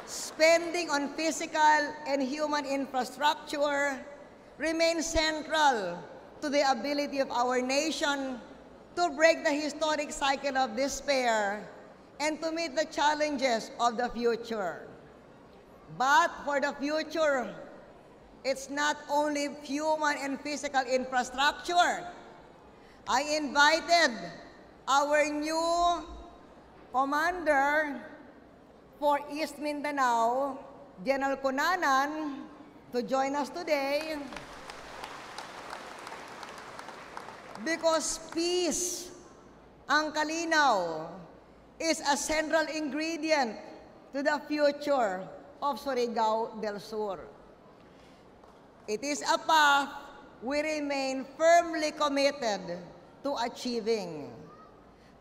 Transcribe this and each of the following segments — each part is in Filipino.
spending on physical and human infrastructure remains central to the ability of our nation to break the historic cycle of despair and to meet the challenges of the future. But for the future, it's not only human and physical infrastructure. I invited our new commander for East Mindanao, General Cunanan, to join us today. Because peace, ang kalinaw, is a central ingredient to the future of Surigao del Sur. It is a path we remain firmly committed to achieving.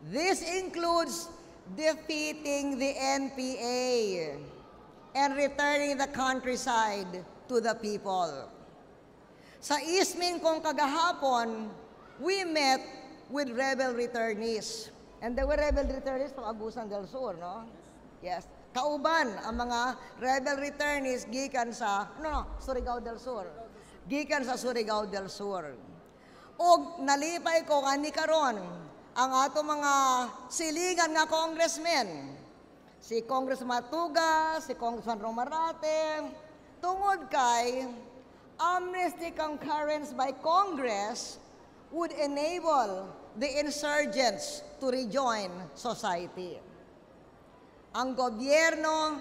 This includes defeating the NPA and returning the countryside to the people. Sa Ismin kong kagahapon, we met with rebel returnees. And there were rebel returnees from Agusan del Sur, no? Yes. Kauban ang mga rebel returnees gikan sa, Surigao del Sur. Gikan sa Surigao del Sur. O nalipay ko nga ni karon ang ato mga silingan nga congressmen. Si Congressman Matuga, si Congressman Romarate, tungod kay amnesty concurrence by Congress would enable the insurgents to rejoin society. Ang gobyerno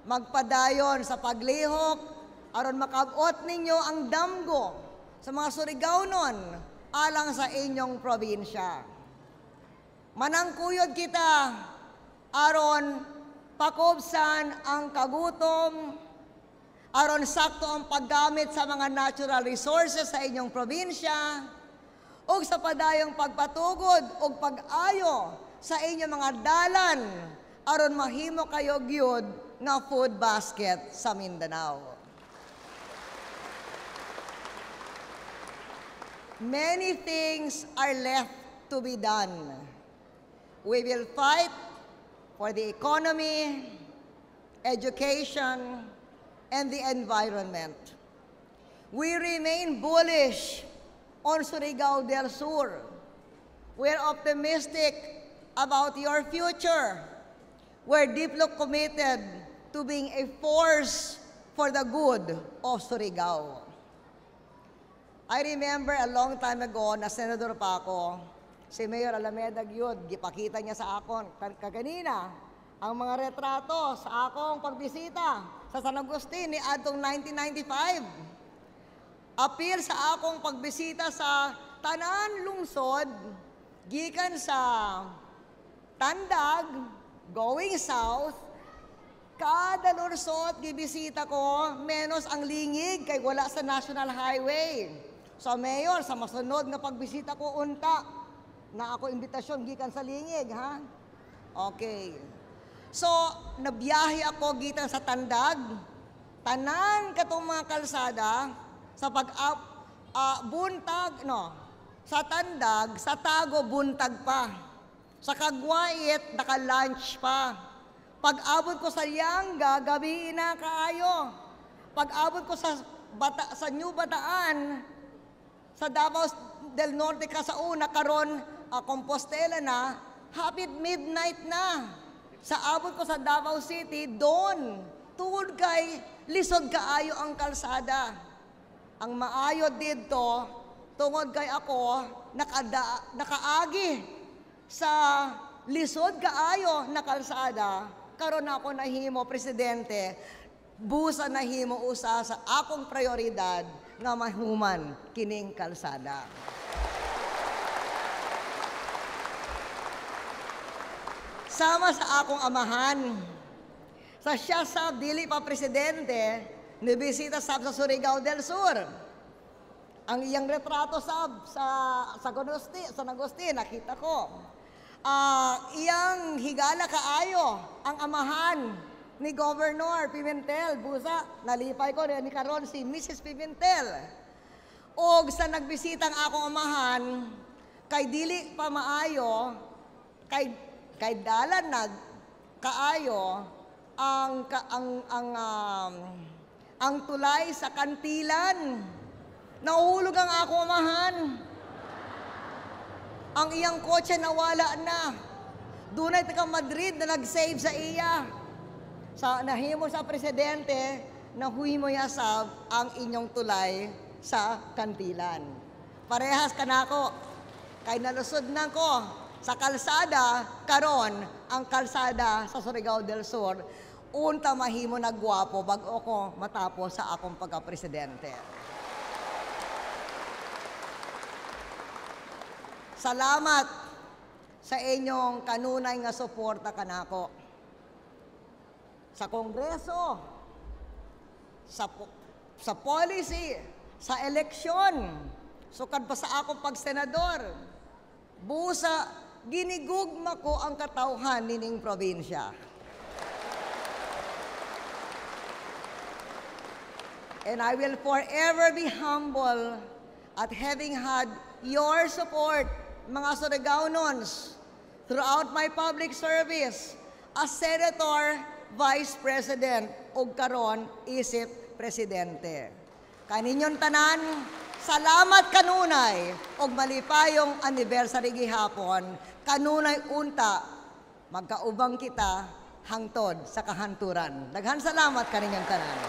magpadayon sa paglihok aron makabot ninyo ang damgo sa mga Surigao-non alang sa inyong probinsya. Manangkuyod kita aron pakubsan ang kagutom, aron sakto ang paggamit sa mga natural resources sa inyong probinsya, o sa padayong pagpatugod o pag-ayo sa inyong mga dalan aron mahimo kayo gyud nga food basket sa Mindanao. Many things are left to be done. We will fight for the economy, education, and the environment. We remain bullish on Surigao del Sur. We're optimistic about your future. We're deeply committed to being a force for the good of Surigao. I remember a long time ago na senador pa ako, si Mayor Alameda Gyud, gipakita niya sa akon kaganina ang mga retrato sa akong pagbisita sa San Agustin ni adtong 1995. Appear sa akong pagbisita sa tanan lungsod, gikan sa Tandag, going south, kada lunsod gibisita ko, menos ang Lingig kay wala sa National Highway. So Mayor, sa masunod nga pagbisita ko unta, na ako imbitasyon gikan sa Lingig, ha? Okay. So, nabiyahe ako gikan sa Tandag, tanan katong mga kalsada, sa buntag, sa Tandag, sa Tago, buntag pa. Sa Kagwait, naka-lunch pa. Pag-abot ko sa Lianga, gabi na kaayo. Pag-abot ko sa New Bataan, sa Davao del Norte ka sa una, karon Compostela na, hapit midnight na. Sa abot ko sa Davao City, doon, tungod kay lisod kaayo ang kalsada. Ang maayo dito, tungod kay ako, nakaagi sa lisod kaayo na kalsada, karon ako nahimo presidente, busa nahimo usa sa akong prioridad nga mahuman kining kalsada. Sama sa akong amahan, sa siya sab dili pa presidente, nibisita sab sa Surigao del Sur. Ang iyang retrato sab sa San Agustin, nakita ko. Iyang higala kaayo ang amahan ni Governor Pimentel. Busa, nalipay ko ni karon si Mrs. Pimentel. Og sa nagbisita ang akong amahan, kay dili pa maayo, kay dalan kaayo, ang tulay sa kantilan. Nahulog ang ako amahan. Ang iyang kotse nawala na. Dunay taga Madrid na nag-save sa iya. Sa nahimo sa presidente, nahuwi mo yasab ang inyong tulay sa kantilan. Parehas ka na ako. Kay nalusod na ko sa kalsada, karon ang kalsada sa Surigao del Sur, unta mahimo na gwapo bago ko matapos sa akong pagka-presidente. Salamat sa inyong kanunay nga suporta kanako. Sa Kongreso, sa policy, sa eleksyon, sukad pa sa akong pagsenador, busa, ginigugma ko ang katawhan nining probinsya. And I will forever be humble at having had your support, mga Surigaonons, throughout my public service as Senator, Vice President, ug karon isip Presidente. Kaninyong tanan, salamat kanunay ug malipayong anniversary gihapon, kanunay unta magkaubang kita hangtod sa kahanturan. Daghan salamat kaninyong tanan.